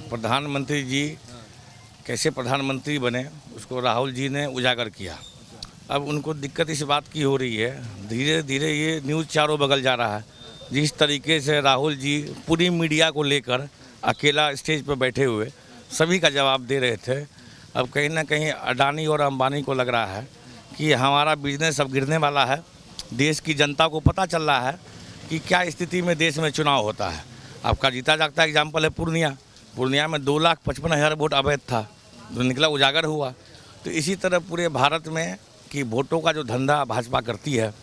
प्रधानमंत्री जी कैसे प्रधानमंत्री बने उसको राहुल जी ने उजागर किया। अब उनको दिक्कत इस बात की हो रही है, धीरे धीरे ये न्यूज़ चारों बगल जा रहा है। जिस तरीके से राहुल जी पूरी मीडिया को लेकर अकेला स्टेज पर बैठे हुए सभी का जवाब दे रहे थे, अब कहीं ना कहीं अडानी और अंबानी को लग रहा है कि हमारा बिजनेस अब गिरने वाला है। देश की जनता को पता चल रहा है कि क्या स्थिति में देश में चुनाव होता है। आपका जीता जागता एग्जाम्पल है पूर्णिया में 2,55,000 वोट अवैध था, जो निकला उजागर हुआ। तो इसी तरह पूरे भारत में कि वोटों का जो धंधा भाजपा करती है।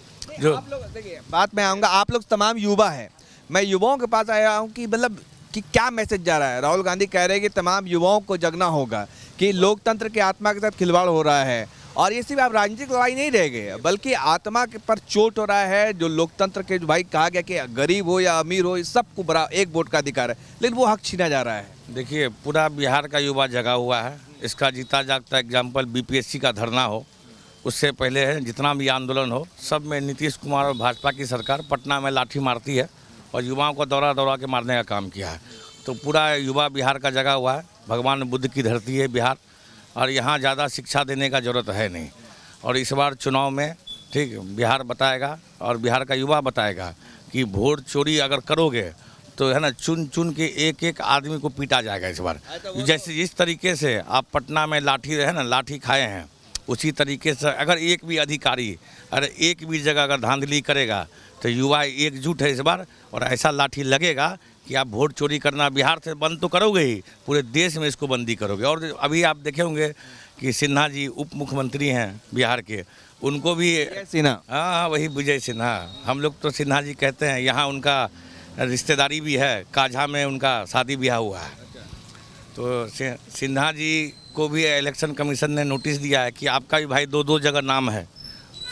जो आप लोग देखिए, बात में आऊँगा, आप लोग तमाम युवा हैं, मैं युवाओं के पास आया हूँ कि मतलब कि क्या मैसेज जा रहा है। राहुल गांधी कह रहे हैं कि तमाम युवाओं को जगना होगा कि लोकतंत्र की आत्मा के साथ खिलवाड़ हो रहा है, और ये सिर्फ आप राजनीतिक लड़ाई नहीं रह गए बल्कि आत्मा के पर चोट हो रहा है। जो लोकतंत्र के, जो भाई कहा गया कि गरीब हो या अमीर हो सबको बड़ा एक वोट का अधिकार है, लेकिन वो हक छीना जा रहा है। देखिए, पूरा बिहार का युवा जगा हुआ है। इसका जीता जागता एग्जाम्पल बीपीएससी का धरना हो, उससे पहले है जितना भी आंदोलन हो, सब में नीतीश कुमार और भाजपा की सरकार पटना में लाठी मारती है और युवाओं को दौड़ा दौड़ा के मारने का काम किया है। तो पूरा युवा बिहार का जगा हुआ है। भगवान बुद्ध की धरती है बिहार, और यहाँ ज़्यादा शिक्षा देने का ज़रूरत है नहीं। और इस बार चुनाव में ठीक बिहार बताएगा और बिहार का युवा बताएगा कि वोट चोरी अगर करोगे तो है ना, चुन चुन के एक एक आदमी को पीटा जाएगा इस बार। जैसे जिस तरीके से आप पटना में लाठी खाए हैं, उसी तरीके से अगर एक भी अधिकारी एक भी जगह अगर धांधली करेगा तो युवा एकजुट है इस बार, और ऐसा लाठी लगेगा कि आप वोट चोरी करना बिहार से बंद तो करोगे ही, पूरे देश में इसको बंदी करोगे। और अभी आप देखे होंगे कि सिन्हा जी उप मुख्यमंत्री हैं बिहार के, उनको भी सिन्हा, हाँ वही विजय सिन्हा, हम लोग तो सिन्हा जी कहते हैं। यहाँ उनका रिश्तेदारी भी है, काझा में उनका शादी ब्याह हुआ है। तो सिन्हा जी को भी इलेक्शन कमीशन ने नोटिस दिया है कि आपका भी भाई दो जगह नाम है,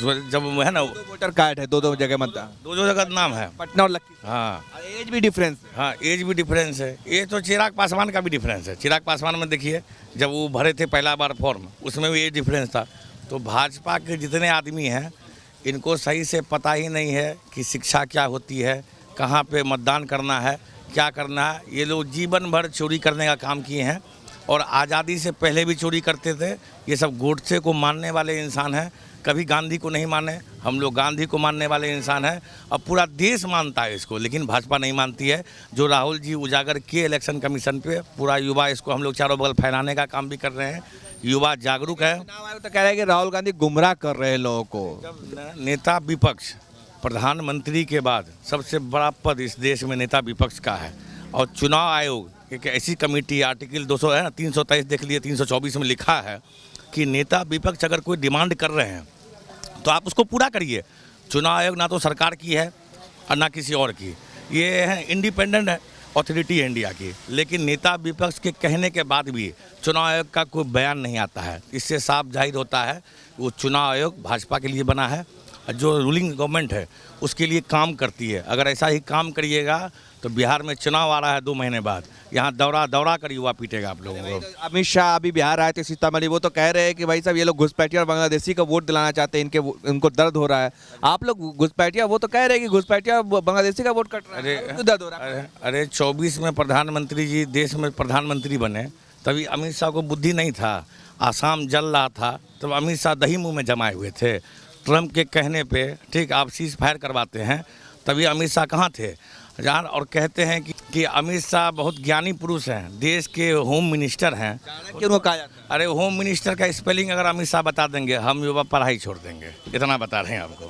जब है ना वोटर कार्ड है, दो जगह मतदान, दो जगह नाम है, पटना और लखीसराय। हाँ, एज भी डिफरेंस है। हाँ एज भी डिफरेंस है। ये तो चिराग पासवान का भी डिफरेंस है। चिराग पासवान में देखिए, जब वो भरे थे पहला बार फॉर्म, उसमें भी एज डिफरेंस था। तो भाजपा के जितने आदमी हैं, इनको सही से पता ही नहीं है कि शिक्षा क्या होती है, कहाँ पे मतदान करना है, क्या करना है। ये लोग जीवन भर चोरी करने का काम किए हैं, और आज़ादी से पहले भी चोरी करते थे। ये सब गोडसे को मानने वाले इंसान हैं, कभी गांधी को नहीं माने। हम लोग गांधी को मानने वाले इंसान हैं, अब पूरा देश मानता है इसको, लेकिन भाजपा नहीं मानती है। जो राहुल जी उजागर किए इलेक्शन कमीशन पे, पूरा युवा इसको हम लोग चारों बगल फैलाने का काम भी कर रहे हैं। युवा जागरूक है। तो कह रहे हैं कि राहुल गांधी गुमराह कर रहे हैं लोगों को। जब नेता विपक्ष, प्रधानमंत्री के बाद सबसे बड़ा पद इस देश में नेता विपक्ष का है, और चुनाव आयोग एक ऐसी कमेटी, आर्टिकल 200 है ना, 323 देख लिए, 324 में लिखा है कि नेता विपक्ष अगर कोई डिमांड कर रहे हैं तो आप उसको पूरा करिए। चुनाव आयोग ना तो सरकार की है और ना किसी और की, ये है इंडिपेंडेंट है, अथॉरिटी है इंडिया की। लेकिन नेता विपक्ष के कहने के बाद भी चुनाव आयोग का कोई बयान नहीं आता है। इससे साफ जाहिर होता है वो चुनाव आयोग भाजपा के लिए बना है, जो रूलिंग गवर्नमेंट है उसके लिए काम करती है। अगर ऐसा ही काम करिएगा तो बिहार में चुनाव आ रहा है 2 महीने बाद, यहाँ दौड़ा कर युवा पीटेगा आप लोगों को। अमित शाह अभी बिहार आए थे सीतामढ़ी, वो तो कह रहे हैं कि भाई साहब ये लोग घुसपैठिया और बांग्लादेशी का वोट दिलाना चाहते हैं, उनको दर्द हो रहा है। आप लोग घुसपैठिया, वो तो कह रहे हैं कि घुसपैठिया बांग्लादेशी का वोट कट रहा है, तो दर्द हो रहा है। अरे 24 में प्रधानमंत्री जी देश में प्रधानमंत्री बने, तभी अमित शाह को बुद्धि नहीं था, आसाम जल रहा था, तब अमित शाह दही मुँह में जमाए हुए थे। ट्रम्प के कहने पे ठीक आप सीज फायर करवाते हैं, तभी अमित शाह कहाँ थे जान। और कहते हैं कि अमित शाह बहुत ज्ञानी पुरुष हैं, देश के होम मिनिस्टर हैं। क्यों कहा जाता है? अरे होम मिनिस्टर का स्पेलिंग अगर अमित शाह बता देंगे, हम युवा पढ़ाई छोड़ देंगे, इतना बता रहे हैं आपको।